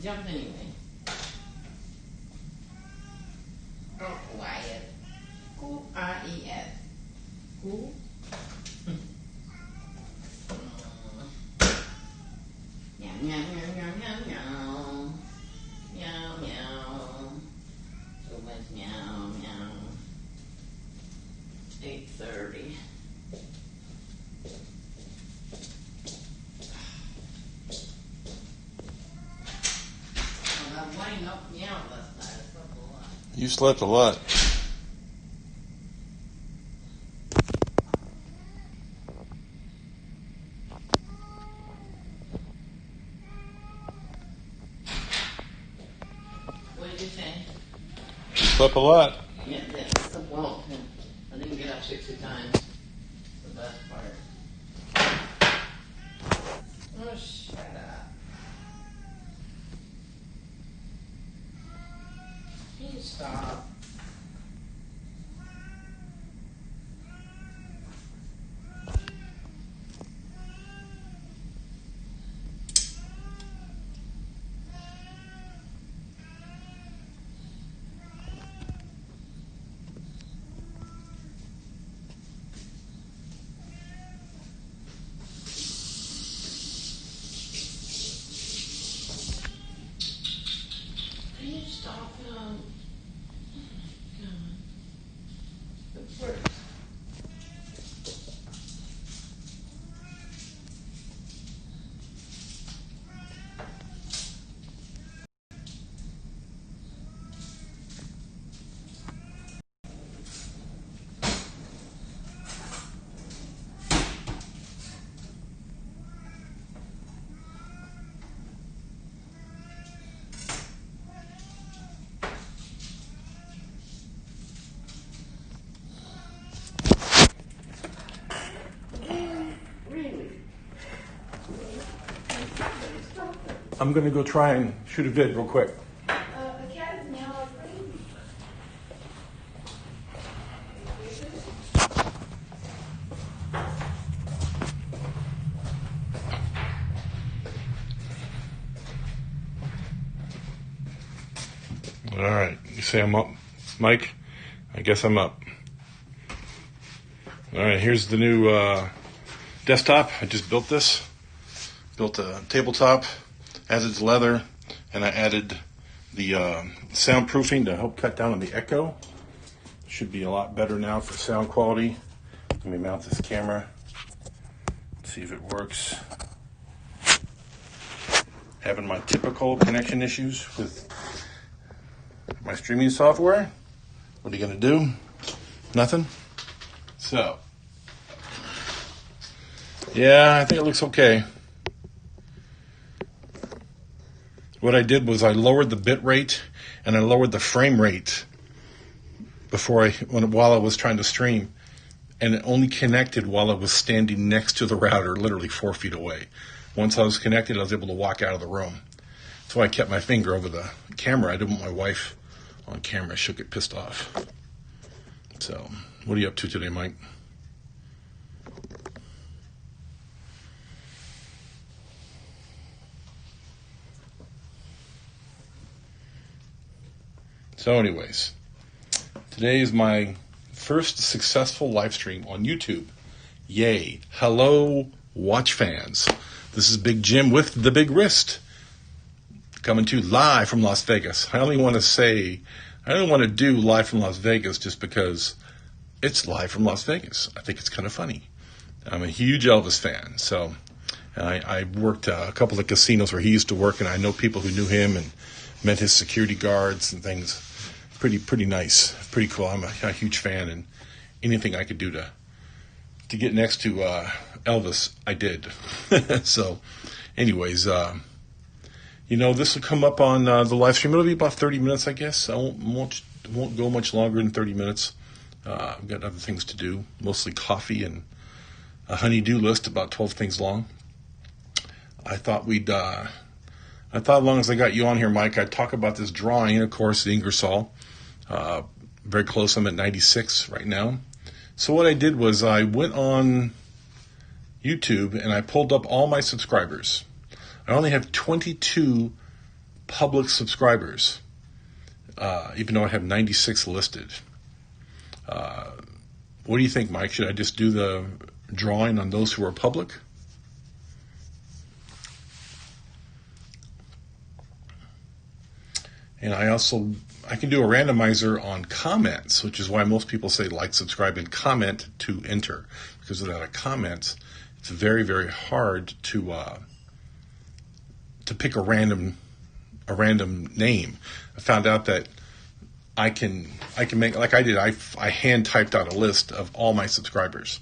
jump anyway. Oh, quiet. Quiet. Cool. Meow, meow, meow, meow, meow, meow. Meow, meow. So much meow, meow. 8:30. Well, Wayne knocked me out last night. I slept a lot. You slept a lot. What did you say? Slept a lot. Yeah, that's the well. I didn't get up 60 times. That's the best part. Oh, shut up. Can you stop? Can you stop him? Good work. Really? I'm going to go try and shoot a vid real quick. The cat is meow like crazy. All right. You say I'm up, Mike? I guess I'm up. All right. Here's the new desktop. I just built this. Built a tabletop. Added leather. And I added the soundproofing to help cut down on the echo. Should be a lot better now for sound quality. Let me mount this camera. See if it works. Having my typical connection issues with my streaming software. What are you going to do? Nothing? So, yeah, I think it looks okay. What I did was I lowered the bit rate and I lowered the frame rate while I was trying to stream, and it only connected while I was standing next to the router, literally 4 feet away. Once I was connected, I was able to walk out of the room. That's why I kept my finger over the camera. I didn't want my wife on camera. She'll get pissed off. So, what are you up to today, Mike? So anyways, today is my first successful live stream on YouTube. Yay. Hello, watch fans. This is Big Jim with The Big Wrist, coming to you live from Las Vegas. I don't want to do live from Las Vegas just because it's live from Las Vegas. I think it's kind of funny. I'm a huge Elvis fan, so I worked a couple of casinos where he used to work, and I know people who knew him and met his security guards and things. Pretty nice, pretty cool. I'm a huge fan, and anything I could do to get next to Elvis, I did. So, anyways, this will come up on the live stream. It'll be about 30 minutes, I guess. I won't go much longer than 30 minutes. I've got other things to do, mostly coffee and a honey-do list, about 12 things long. I thought as long as I got you on here, Mike, I'd talk about this drawing, of course, the Ingersoll. Very close. I'm at 96 right now. So what I did was I went on YouTube and I pulled up all my subscribers. I only have 22 public subscribers, even though I have 96 listed. What do you think, Mike? Should I just do the drawing on those who are public? And I can do a randomizer on comments, which is why most people say like, subscribe, and comment to enter. Because without a comment, it's very, very hard to pick a random name. I found out that I can make, like I did, I hand typed out a list of all my subscribers,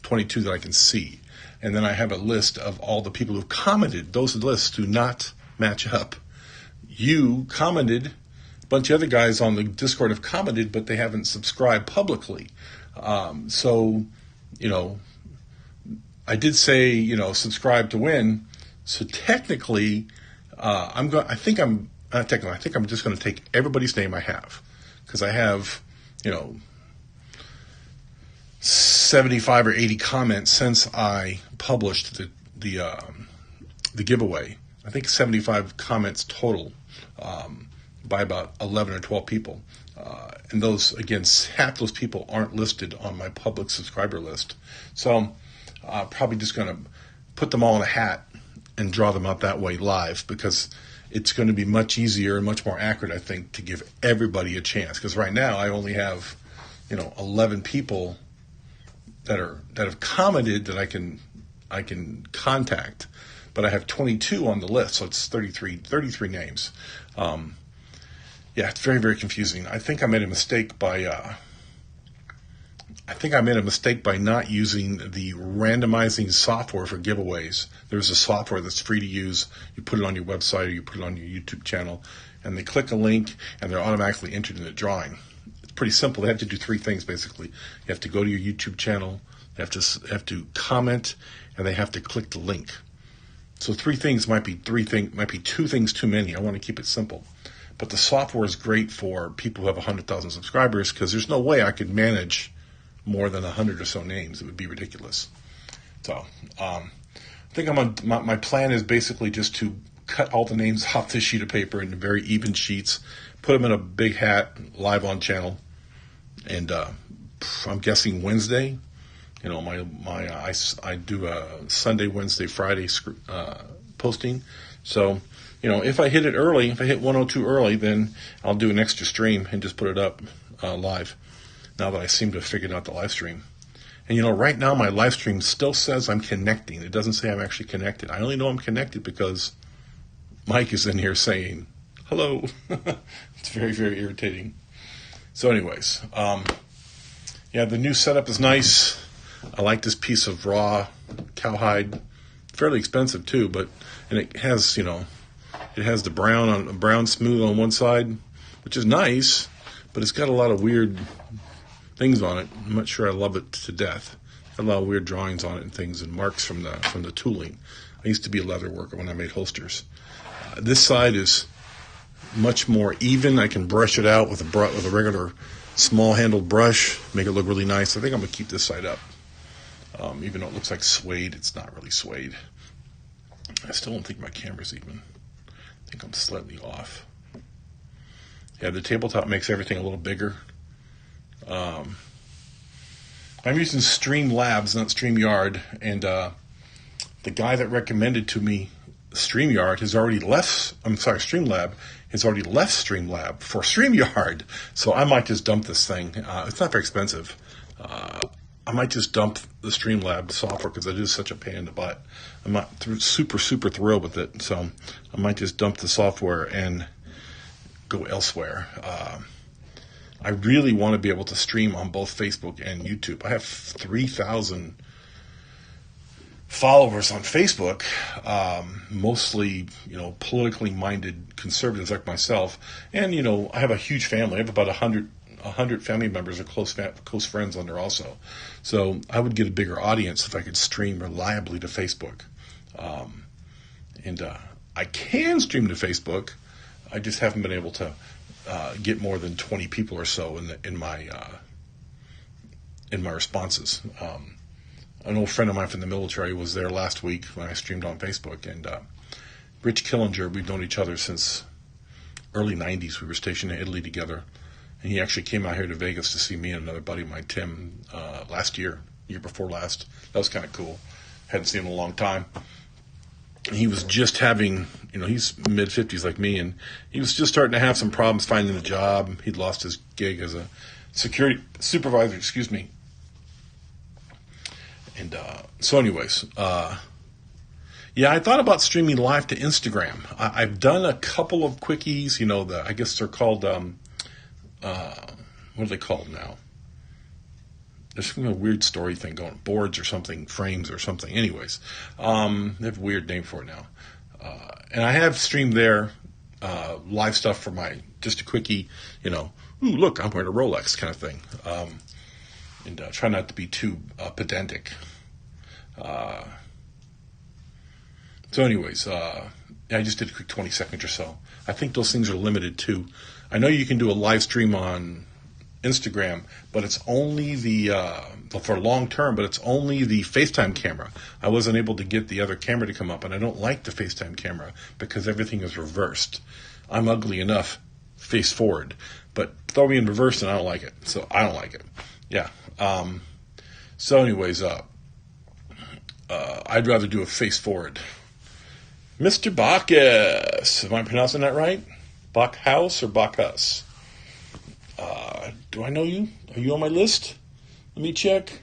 22 that I can see. And then I have a list of all the people who've commented. Those lists do not match up. You commented, a bunch of other guys on the Discord have commented, but they haven't subscribed publicly. So, I did say, subscribe to win. So technically, I think I'm just going to take everybody's name I have, because I have, 75 or 80 comments since I published the giveaway. I think 75 comments total, by about 11 or 12 people. And those, again, half those people aren't listed on my public subscriber list. So probably just going to put them all in a hat and draw them out that way live, because it's going to be much easier and much more accurate, I think, to give everybody a chance. Because right now I only have, 11 people that have commented that I can contact, but I have 22 on the list, so it's 33 names. It's very, very confusing. I think I made a mistake by not using the randomizing software for giveaways. There's a software that's free to use. You put it on your website or you put it on your YouTube channel, and they click a link and they're automatically entered in the drawing. It's pretty simple. They have to do three things basically. You have to go to your YouTube channel, they have to comment, and they have to click the link. So three things might be two things too many. I want to keep it simple. But the software is great for people who have 100,000 subscribers, because there's no way I could manage more than 100 or so names. It would be ridiculous. So I think my plan is basically just to cut all the names off this sheet of paper into very even sheets, put them in a big hat, live on channel, and I'm guessing Wednesday. I do a Sunday, Wednesday, Friday posting. So, if I hit it early, if I hit 102 early, then I'll do an extra stream and just put it up live, now that I seem to have figured out the live stream. And, right now my live stream still says I'm connecting. It doesn't say I'm actually connected. I only know I'm connected because Mike is in here saying, hello. It's very, very irritating. So anyways, the new setup is nice. I like this piece of raw cowhide, fairly expensive too, and it has, it has the brown smooth on one side, which is nice, but it's got a lot of weird things on it. I'm not sure I love it to death. Got a lot of weird drawings on it and things, and marks from the tooling. I used to be a leather worker when I made holsters. This side is much more even. I can brush it out with a regular small handled brush, make it look really nice. I think I'm gonna keep this side up. Even though it looks like suede, it's not really suede. I still don't think my camera's even. I think I'm slightly off. Yeah, the tabletop makes everything a little bigger. I'm using Streamlabs, not StreamYard, and the guy that recommended to me StreamYard has already left. Streamlab has already left Streamlab for StreamYard. So I might just dump this thing. It's not very expensive. I might just dump the Streamlab software because it is such a pain in the butt. I'm not super, super thrilled with it. So I might just dump the software and go elsewhere. I really want to be able to stream on both Facebook and YouTube. I have 3,000 followers on Facebook, mostly, politically minded conservatives like myself. And, I have a huge family. I have about 100 family members or close friends on there also. So I would get a bigger audience if I could stream reliably to Facebook. And I can stream to Facebook. I just haven't been able to get more than 20 people or so in my responses. An old friend of mine from the military was there last week when I streamed on Facebook, and Rich Killinger, we've known each other since early 90s. We were stationed in Italy together. And he actually came out here to Vegas to see me and another buddy of mine, Tim, last year before last. That was kind of cool. Hadn't seen him in a long time. And he was just having, he's mid-50s like me, and he was just starting to have some problems finding a job. He'd lost his gig as a security supervisor, And so anyways, yeah, I thought about streaming live to Instagram. I've done a couple of quickies, I guess they're called, what are they called now? There's a weird story thing going, boards or something, frames or something. Anyways, they have a weird name for it now. And I have streamed there live stuff for just a quickie, ooh, look, I'm wearing a Rolex kind of thing. And try not to be too pedantic. So anyways, I just did a quick 20 seconds or so. I think those things are limited too. I know you can do a live stream on Instagram, but it's only for long term, but it's only the FaceTime camera. I wasn't able to get the other camera to come up, and I don't like the FaceTime camera because everything is reversed. I'm ugly enough face forward, but throw me in reverse and I don't like it. So I don't like it. Yeah. So anyways, I'd rather do a face forward. Mr. Bacchus. Am I pronouncing that right? Bachhaus or Bacchus? Do I know you? Are you on my list? Let me check.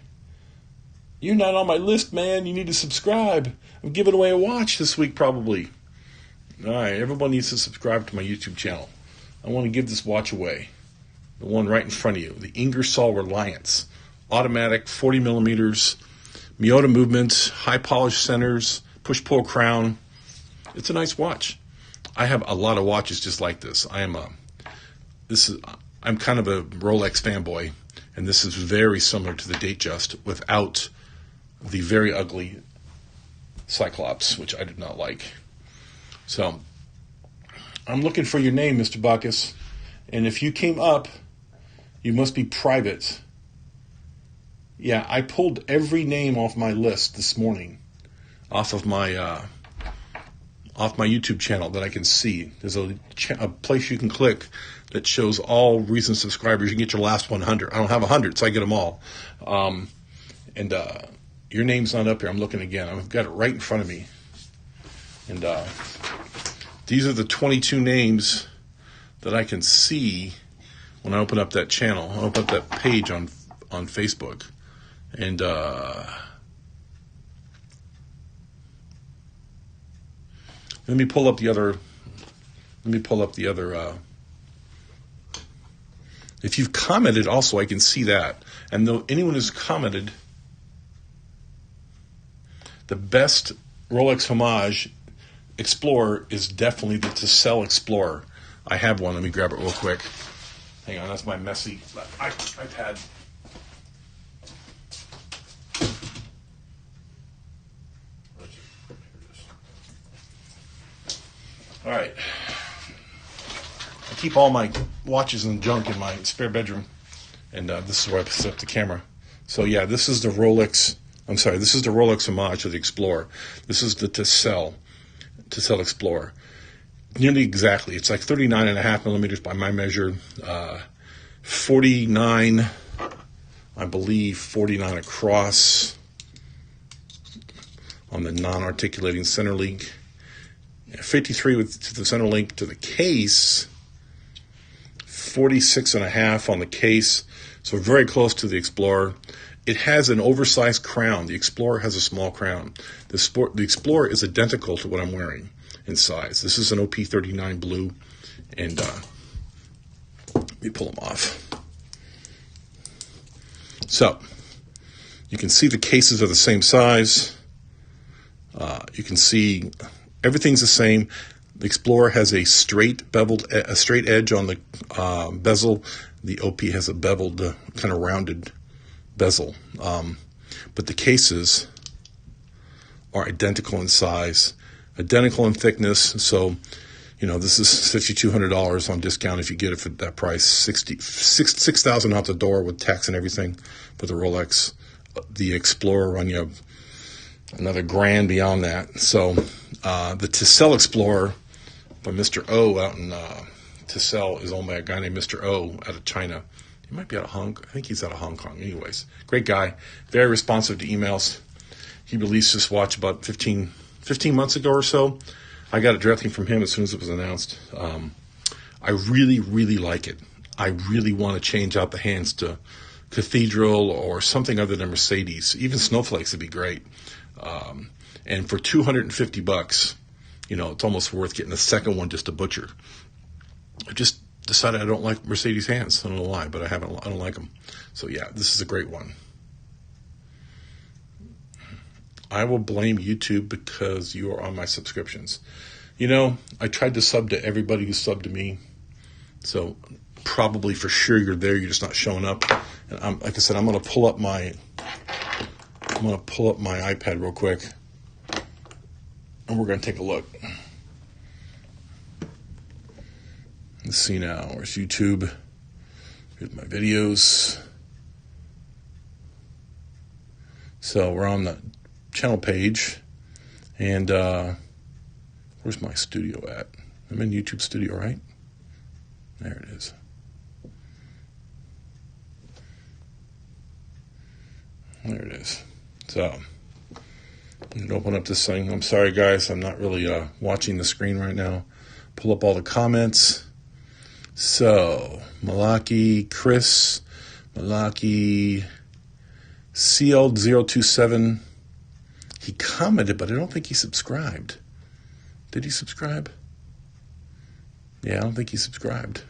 You're not on my list, man. You need to subscribe. I'm giving away a watch this week, probably. All right, everyone needs to subscribe to my YouTube channel. I want to give this watch away. The one right in front of you. The Ingersoll Reliance. Automatic, 40 millimeters. Miyota movements. High polish centers. Push-pull crown. It's a nice watch. I have a lot of watches just like this. I'm kind of a Rolex fanboy, and this is very similar to the Datejust without the very ugly Cyclops, which I did not like. So, I'm looking for your name, Mr. Bacchus, and if you came up, you must be private. Yeah, I pulled every name off my list this morning, off my YouTube channel that I can see. There's a place you can click that shows all recent subscribers. You can get your last 100. I don't have 100, so I get them all. And your name's not up here. I'm looking again. I've got it right in front of me. And these are the 22 names that I can see when I open up that channel. I open up that page on Facebook. And let me pull up the other. If you've commented, also I can see that. And though anyone who's commented, the best Rolex homage Explorer is definitely the Tissell Explorer. I have one. Let me grab it real quick. Hang on, that's my messy iPad. All right. I keep all my watches and junk in my spare bedroom, and this is where I set up the camera. So yeah, this is the Rolex. This is the Rolex homage to the Explorer. This is the Tissell Explorer. Nearly exactly. It's like 39.5 millimeters by my measure. 49, I believe, 49 across on the non-articulating center link. 53 to the center link to the case, 46.5 on the case, so very close to the Explorer. It has an oversized crown. The Explorer has a small crown. The Explorer is identical to what I'm wearing in size. This is an OP39 blue, and let me pull them off. So, you can see the cases are the same size. You can see everything's the same. The Explorer has a straight edge on the bezel. The OP has a beveled, kind of rounded bezel. But the cases are identical in size, identical in thickness. So, this is $5,200 on discount if you get it for that price. $6,000 out the door with tax and everything for the Rolex. The Explorer run you another $1,000 beyond that. So the Tissell Explorer by Mr. O out in to sell is owned by a guy named Mr. O out of China. He might be out of I think he's out of Hong Kong. Anyways, great guy, very responsive to emails. He released this watch about 15 months ago or so. I got it directly from him as soon as it was announced. I really, really like it. I really want to change out the hands to Cathedral or something other than Mercedes. Even Snowflakes would be great. And for $250, it's almost worth getting a second one just to butcher. I just decided I don't like Mercedes hands. I don't know why, but I don't like them. So yeah, this is a great one. I will blame YouTube because you are on my subscriptions. I tried to sub to everybody who subbed to me. So probably for sure you're there. You're just not showing up. And like I said, I'm going to pull up my iPad real quick. And we're going to take a look. Let's see now. Where's YouTube? Here's my videos. So we're on the channel page. And where's my studio at? I'm in YouTube Studio, right? There it is. There it is. So, I'm going to open up this thing. I'm sorry, guys. I'm not really watching the screen right now. Pull up all the comments. So, Chris, Malaki, CL027. He commented, but I don't think he subscribed. Did he subscribe? Yeah, I don't think he subscribed.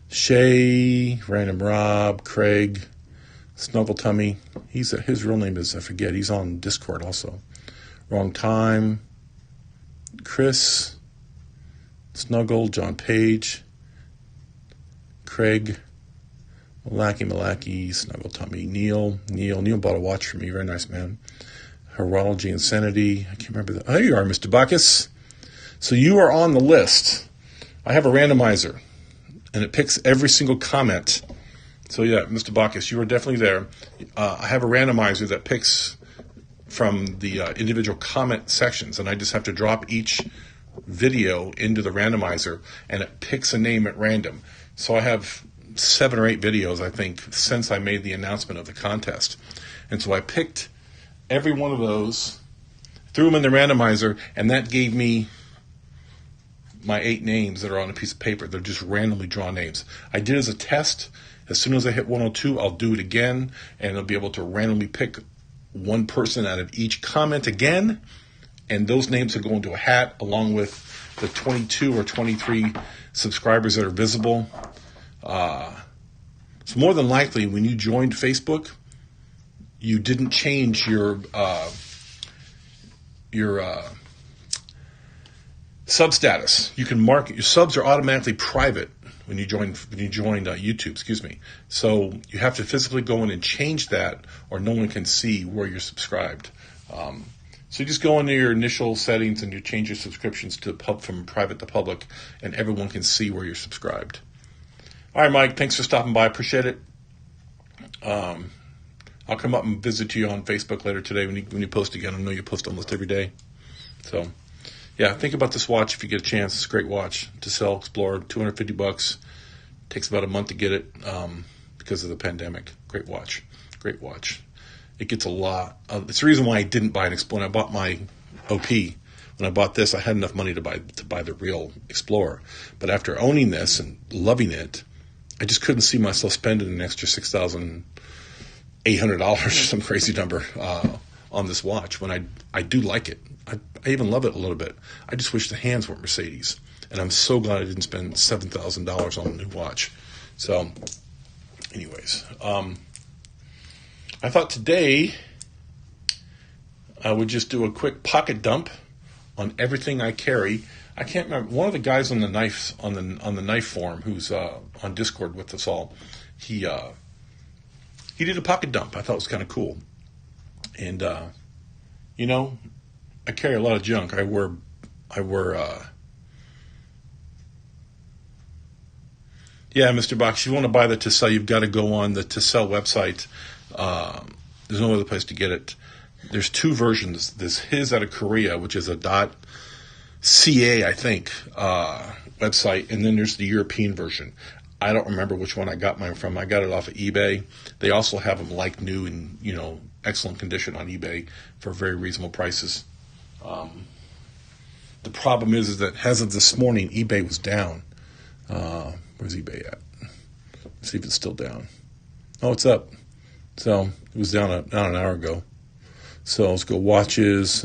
Shay, Random Rob, Craig, Snuggle Tummy. His real name is, I forget. He's on Discord also. Wrong Time. Chris, Snuggle, John Page, Craig, Malaki, Snuggle Tummy, Neil bought a watch for me. Very nice man. Horology Insanity. I can't remember that. Oh, there you are, Mr. Bacchus. So you are on the list. I have a randomizer, and it picks every single comment. So yeah, Mr. Bacchus, you are definitely there. I have a randomizer that picks from the individual comment sections, and I just have to drop each video into the randomizer, and it picks a name at random. So I have 7 or 8 videos, I think, since I made the announcement of the contest. And so I picked every one of those, threw them in the randomizer, and that gave me my 8 names that are on a piece of paper. They're just randomly drawn names. I did it as a test. As soon as I hit 102, I'll do it again, and I'll be able to randomly pick one person out of each comment again, and those names will go into a hat along with the 22 or 23 subscribers that are visible. So more than likely, when you joined Facebook, you didn't change your sub status. You can mark it. Your subs are automatically private when you join YouTube. Excuse me. So you have to physically go in and change that, or no one can see where you're subscribed. So you just go into your initial settings and you change your subscriptions to from private to public, and everyone can see where you're subscribed. All right, Mike. Thanks for stopping by. Appreciate it. I'll come up and visit you on Facebook later today when you post again. I know you post almost every day. So, yeah, think about this watch if you get a chance. It's a great watch. TeSel Explorer, $250. Takes about a month to get it because of the pandemic. Great watch. Great watch. It gets a lot. It's the reason why I didn't buy an Explorer. When I bought my OP, when I bought this, I had enough money to buy the real Explorer. But after owning this and loving it, I just couldn't see myself spending an extra $6,800 or some crazy number on this watch when I do like it. I even love it a little bit. I just wish the hands weren't Mercedes. And I'm so glad I didn't spend $7,000 on a new watch. So, anyways, I thought today I would just do a quick pocket dump on everything I carry. I can't remember. One of the guys on the knife on the knife forum, who's on Discord with us all, he did a pocket dump. I thought it was kind of cool. And I carry a lot of junk. I wear yeah, Mr. Box, if you want to buy the TeSel, you've got to go on the TeSel website. There's no other place to get it. There's 2 versions. There's his out of Korea, which is a dot CA, I think, website, and then there's the European version. I don't remember which one I got mine from. I got it off of eBay. They also have them like new and, excellent condition on eBay for very reasonable prices. The problem is that as of this morning, eBay was down. Where's eBay at? Let's see if it's still down. Oh, it's up. So it was down an hour ago. So let's go watches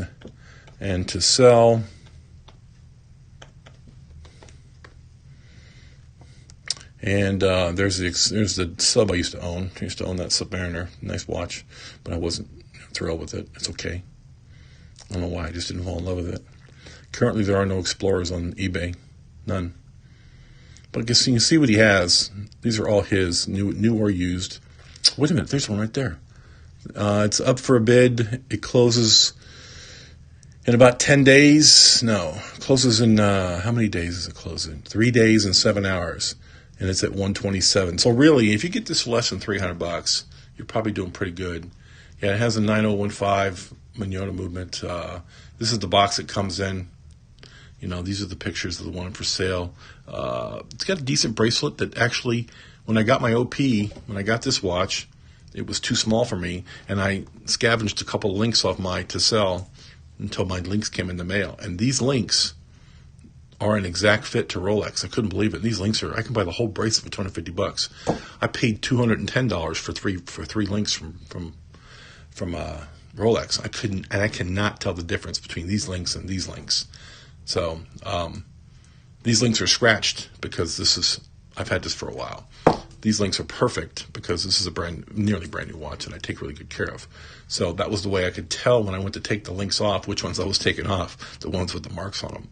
and to sell. And there's the sub I used to own. I used to own that Submariner, nice watch, but I wasn't thrilled with it. It's okay. I don't know why. I just didn't fall in love with it. Currently, there are no Explorers on eBay, none. But I guess you can see what he has. These are all his, new or used. Wait a minute, there's one right there. It's up for a bid. It closes in about 10 days. No, closes in how many days is it closing? 3 days and 7 hours. And it's at 127. So really, if you get this for less than $300, you're probably doing pretty good. Yeah, it has a 9015 Miyota movement. This is the box it comes in. These are the pictures of the one for sale. It's got a decent bracelet that actually, when I got my OP, when I got this watch, it was too small for me, and I scavenged a couple of links off my to sell until my links came in the mail. And these links are an exact fit to Rolex. I couldn't believe it. These links I can buy the whole bracelet for $250. I paid $210 for three links from Rolex. I cannot tell the difference between these links and these links. So these links are scratched because I've had this for a while. These links are perfect because this is a nearly brand new watch and I take really good care of. So that was the way I could tell when I went to take the links off which ones I was taking off, the ones with the marks on them.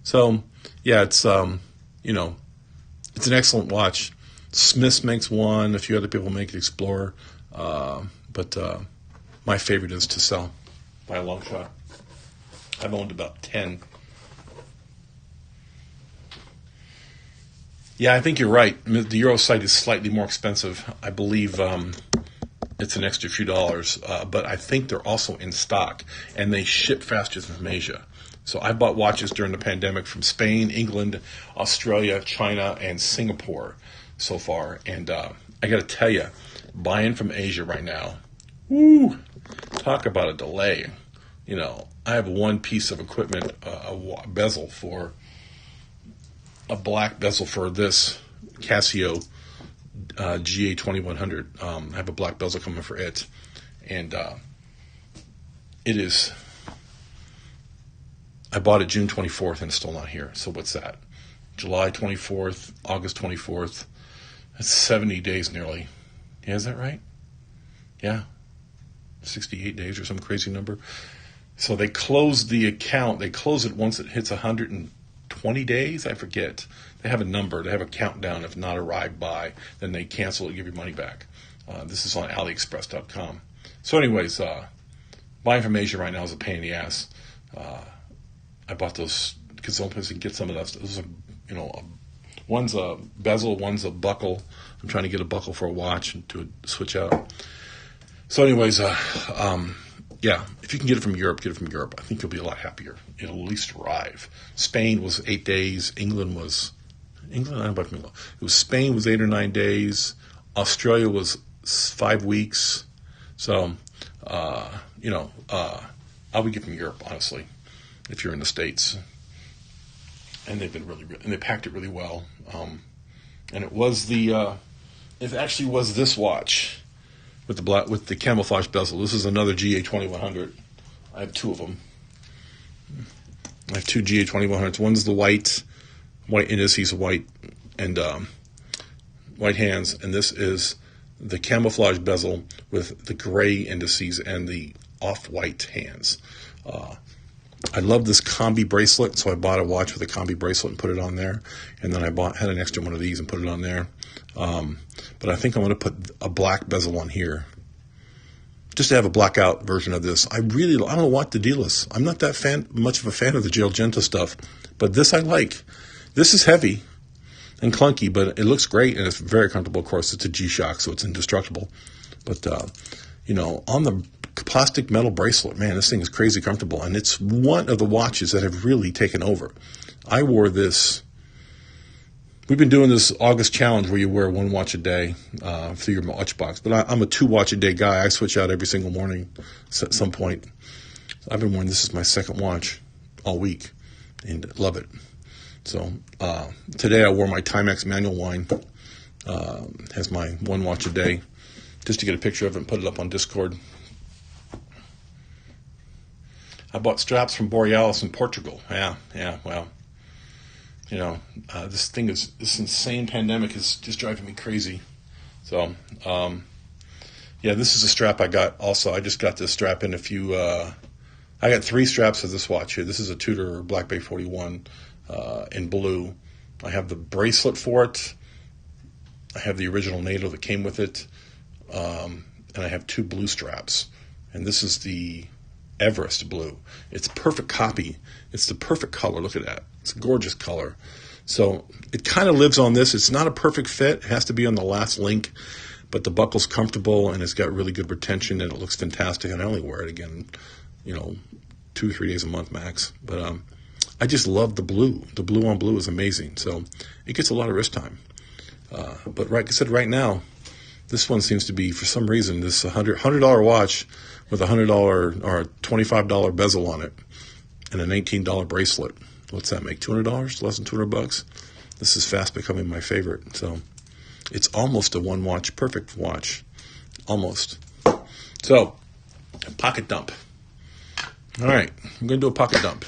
So yeah, it's it's an excellent watch. Smiths makes one, a few other people make it, Explorer, but my favorite is to sell by a long shot. I've owned about 10. Yeah, I think you're right. The Euro site is slightly more expensive. I believe it's an extra few dollars, but I think they're also in stock, and they ship faster than from Asia. So I bought watches during the pandemic from Spain, England, Australia, China, and Singapore so far. And I got to tell you, buying from Asia right now, woo, talk about a delay. I have one piece of equipment, a bezel for a black bezel for this Casio GA 2100. I have a black bezel coming for it, and it is. I bought it June 24th and it's still not here. So what's that? July 24th, August 24th. That's 70 days nearly. Yeah, is that right? Yeah. 68 days or some crazy number. So they close the account. They close it once it hits 120 days. I forget. They have a number. They have a countdown. If not arrived by, then they cancel it and give your money back. This is on AliExpress.com. So anyways, buying from Asia right now is a pain in the ass. I bought those because sometimes you can get some of that. Those are, one's a bezel, one's a buckle. I'm trying to get a buckle for a watch and to switch out. So anyways, yeah, if you can get it from Europe, get it from Europe. I think you'll be a lot happier. It'll at least arrive. Spain was 8 days. I don't know about England. It was Spain was 8 or 9 days. Australia was 5 weeks. So, I'll be getting from Europe, honestly, if you're in the States. And they've been and they packed it really well. And it actually was this watch with the camouflage bezel. This is another GA 2100. I have two of them. I have two GA 2100s. One's the white indices, white and white hands, and this is the camouflage bezel with the gray indices and the off-white hands. I love this combi bracelet, so I bought a watch with a combi bracelet and put it on there. And then I had an extra one of these and put it on there. But I think I'm going to put a black bezel on here, just to have a blackout version of this. I don't know what the deal is. I'm not that much of a fan of the Giorgento stuff, but this I like. This is heavy and clunky, but it looks great and it's very comfortable. Of course, it's a G-Shock, so it's indestructible. But on the plastic metal bracelet. Man, this thing is crazy comfortable, and it's one of the watches that have really taken over. I wore this. We've been doing this August challenge where you wear one watch a day through your watch box, but I'm a 2 watch a day guy. I switch out every single morning at some point. I've been wearing this as my second watch all week, and love it. So today I wore my Timex manual wine. Has my 1 watch a day, just to get a picture of it and put it up on Discord. I bought straps from Borealis in Portugal. Yeah, well, this insane pandemic is just driving me crazy. So, this is a strap I got also. I just got this strap in I got 3 straps of this watch here. This is a Tudor Black Bay 41 in blue. I have the bracelet for it. I have the original NATO that came with it. And I have 2 blue straps. And this is the Everest blue. It's a perfect copy. It's the perfect color. Look at that. It's a gorgeous color. So it kind of lives on this. It's not a perfect fit. It has to be on the last link. But the buckle's comfortable, and it's got really good retention, and it looks fantastic. And I only wear it again, 2 or 3 days a month max. But I just love the blue. The blue on blue is amazing. So it gets a lot of wrist time. But like I said, right now, this one seems to be, for some reason, this $100 watch with a $100 or a $25 bezel on it and an $18 bracelet. What's that make? $200? Less than $200? This is fast becoming my favorite. So it's almost a 1 watch, perfect watch. Almost. So, a pocket dump. All right, I'm going to do a pocket dump.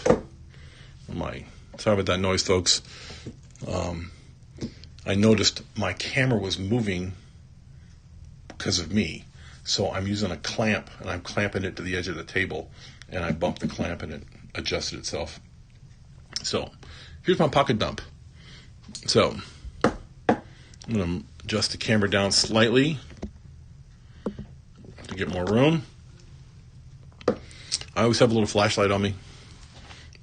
Sorry about that noise, folks. I noticed my camera was moving because of me. So I'm using a clamp, and I'm clamping it to the edge of the table, and I bumped the clamp, and it adjusted itself. So here's my pocket dump. So I'm going to adjust the camera down slightly to get more room. I always have a little flashlight on me.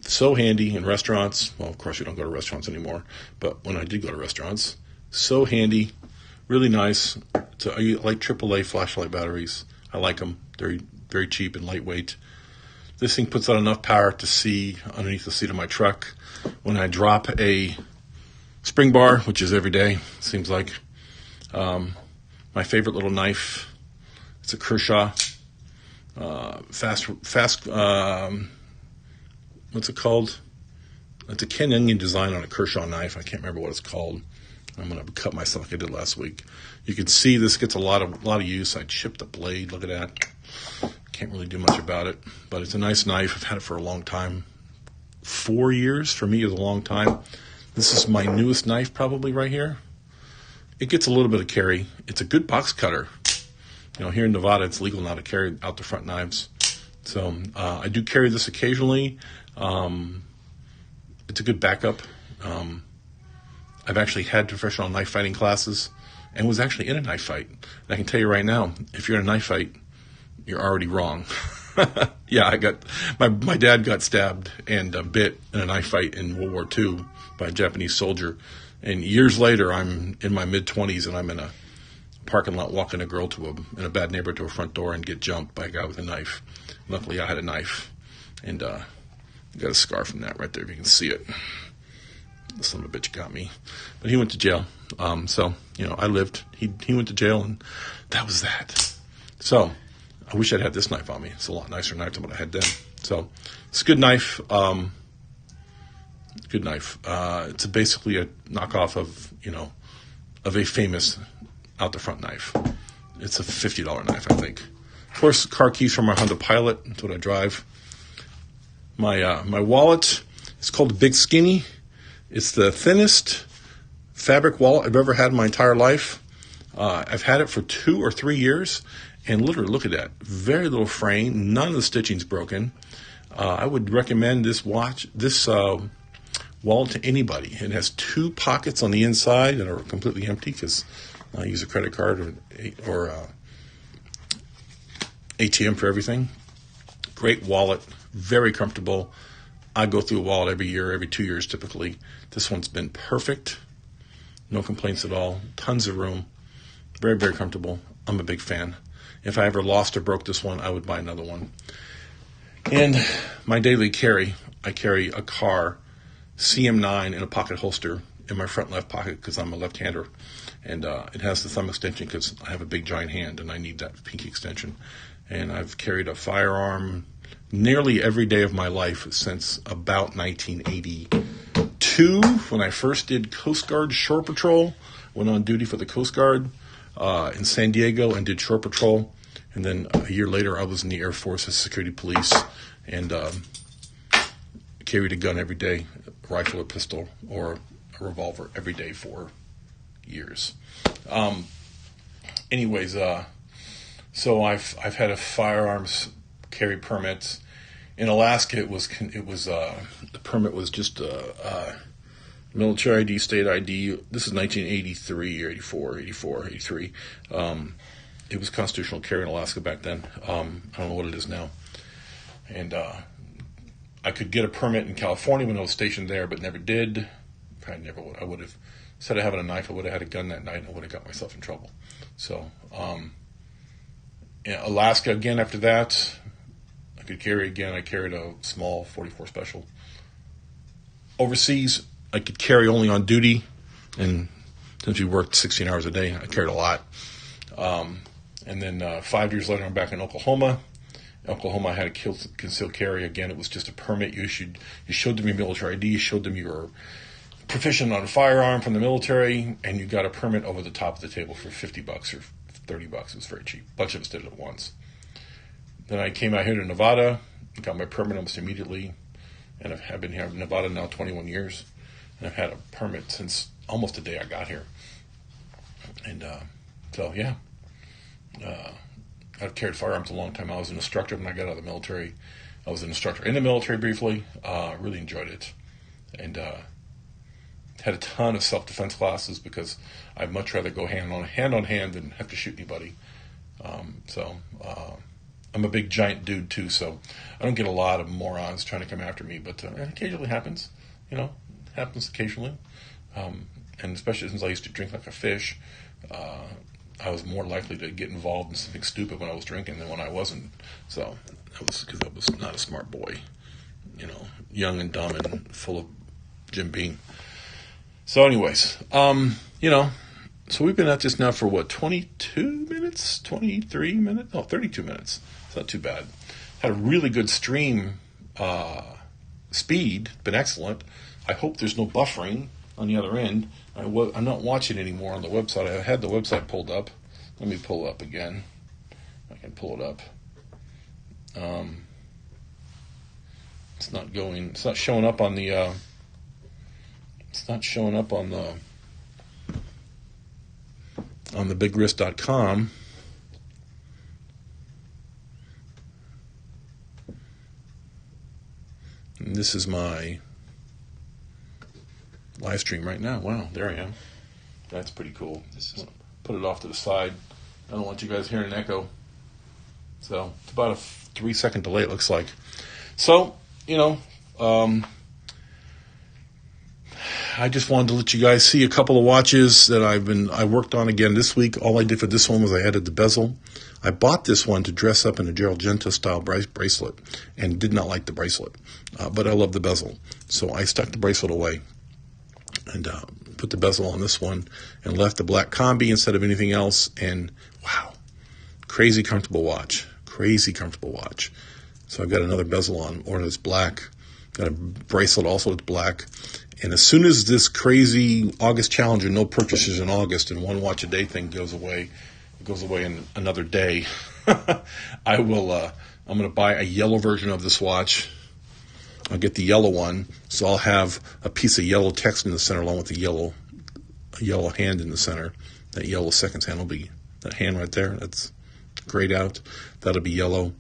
So handy in restaurants. Well, of course, you don't go to restaurants anymore, but when I did go to restaurants, so handy, really nice. I like AAA flashlight batteries. I like them. They're very cheap and lightweight. This thing puts out enough power to see underneath the seat of my truck. When I drop a spring bar, which is every day, seems like, my favorite little knife, it's a Kershaw, fast, what's it called? It's a Ken Onion design on a Kershaw knife. I can't remember what it's called. I'm going to cut myself like I did last week. You can see this gets a lot of use. I chipped the blade. Look at that. Can't really do much about it, but it's a nice knife. I've had it for a long time. 4 years for me is a long time. This is my newest knife probably right here. It gets a little bit of carry. It's a good box cutter. Here in Nevada, it's legal now to carry out the front knives. So I do carry this occasionally. It's a good backup. I've actually had professional knife fighting classes and was actually in a knife fight. And I can tell you right now, if you're in a knife fight, you're already wrong. Yeah, my dad got stabbed and bit in a knife fight in World War II by a Japanese soldier. And years later, I'm in my mid-20s and I'm in a parking lot walking a girl in a bad neighborhood to a front door and get jumped by a guy with a knife. Luckily, I had a knife and got a scar from that right there if you can see it. The son of a bitch got me. But he went to jail. So, I lived. He went to jail, and that was that. So, I wish I'd had this knife on me. It's a lot nicer knife than what I had then. So, it's a good knife. Good knife. It's basically a knockoff of a famous out-the-front knife. It's a $50 knife, I think. Of course, car keys from my Honda Pilot. That's what I drive. My wallet is called the Big Skinny. It's the thinnest fabric wallet I've ever had in my entire life. I've had it for 2 or 3 years, and literally, look at that. Very little fraying. None of the stitching's broken. I would recommend this wallet to anybody. It has 2 pockets on the inside that are completely empty because I use a credit card or ATM for everything. Great wallet. Very comfortable. I go through a wallet every 2 years typically. This one's been perfect. No complaints at all. Tons of room. Very, very comfortable. I'm a big fan. If I ever lost or broke this one, I would buy another one. And my daily carry, I carry a Carr CM9 in a pocket holster in my front left pocket because I'm a left-hander. And it has the thumb extension because I have a big giant hand and I need that pinky extension. And I've carried a firearm nearly every day of my life since about 1982 when I first did Coast Guard Shore Patrol. Went on duty for the Coast Guard in San Diego and did shore patrol. And then a year later, I was in the Air Force as security police and carried a gun every day, a rifle or pistol or a revolver every day for years. So I've had a firearms carry permit. In Alaska, it was the permit was just military ID, state ID. This is 1983 or 84, 83. It was constitutional carry in Alaska back then. I don't know what it is now. And I could get a permit in California when I was stationed there, but never did. Probably never would. I would have, instead of having a knife, I would have had a gun that night and I would have got myself in trouble. So, Alaska again after that, I could carry again. I carried a small 44 Special. Overseas, I could carry only on duty, and since we worked 16 hours a day, I carried a lot. And then 5 years later, I'm back in Oklahoma. In Oklahoma, I had a concealed carry. Again, it was just a permit you issued. You showed them your military ID. You showed them you were proficient on a firearm from the military, and you got a permit over the top of the table for $50 or $30. It was very cheap. A bunch of us did it at once. Then I came out here to Nevada, got my permit almost immediately, and I've been here in Nevada now 21 years. And I've had a permit since almost the day I got here. And I've carried firearms a long time. I was an instructor when I got out of the military. I was an instructor in the military briefly. Really enjoyed it. And had a ton of self-defense classes because I'd much rather go hand on hand than have to shoot anybody. I'm a big giant dude too, so I don't get a lot of morons trying to come after me, but it occasionally happens. Happens occasionally. And especially since I used to drink like a fish, I was more likely to get involved in something stupid when I was drinking than when I wasn't. So that was because I was not a smart boy, young and dumb and full of Jim Beam. So anyways, so we've been at this now for 22 minutes, 23 minutes? No, 32 minutes. It's not too bad. Had a really good stream speed, been excellent. I hope there's no buffering on the other end. I'm not watching anymore on the website. I had the website pulled up. Let me pull it up again. I can pull it up. It's not showing up on the on the bigrist.com. And this is my live stream right now. Wow, there I am. That's pretty cool. Put it off to the side. I don't want you guys hearing an echo. So it's about a 3-second delay, it looks like. So, I just wanted to let you guys see a couple of watches that I worked on again this week. All I did for this one was I added the bezel. I bought this one to dress up in a Gerald Genta style bracelet and did not like the bracelet, but I love the bezel. So I stuck the bracelet away and put the bezel on this one and left the black combi instead of anything else. And wow, crazy comfortable watch. So I've got another bezel on, or it's black. Got a bracelet also that's black. And as soon as this crazy August Challenger, no purchases in August and one watch a day thing goes away, it goes away in another day, I'm going to buy a yellow version of this watch. I'll get the yellow one, so I'll have a piece of yellow text in the center along with a yellow hand in the center. That yellow seconds hand will be, that hand right there, that's grayed out. That'll be yellow.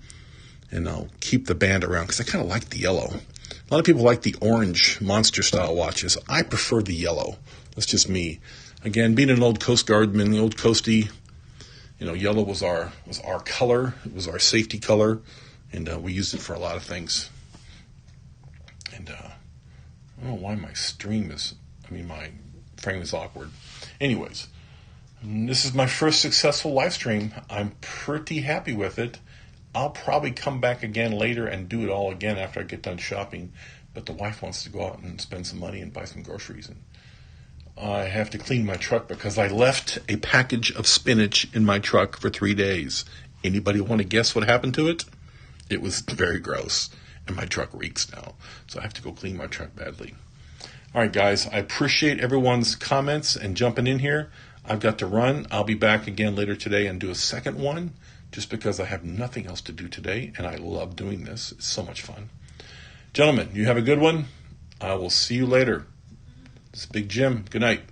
And I'll keep the band around because I kind of like the yellow. A lot of people like the orange monster style watches. I prefer the yellow. That's just me. Again, being an old Coast Guardman, the old Coastie, yellow was our color. It was our safety color, and we used it for a lot of things. And I don't know why my frame is awkward. Anyways, This is my first successful live stream. I'm pretty happy with it. I'll probably come back again later and do it all again after I get done shopping. But the wife wants to go out and spend some money and buy some groceries. And I have to clean my truck because I left a package of spinach in my truck for 3 days. Anybody want to guess what happened to it? It was very gross. And my truck reeks now. So I have to go clean my truck badly. All right, guys. I appreciate everyone's comments and jumping in here. I've got to run. I'll be back again later today and do a second one just because I have nothing else to do today, and I love doing this. It's so much fun. Gentlemen, you have a good one. I will see you later. This is Big Jim. Good night.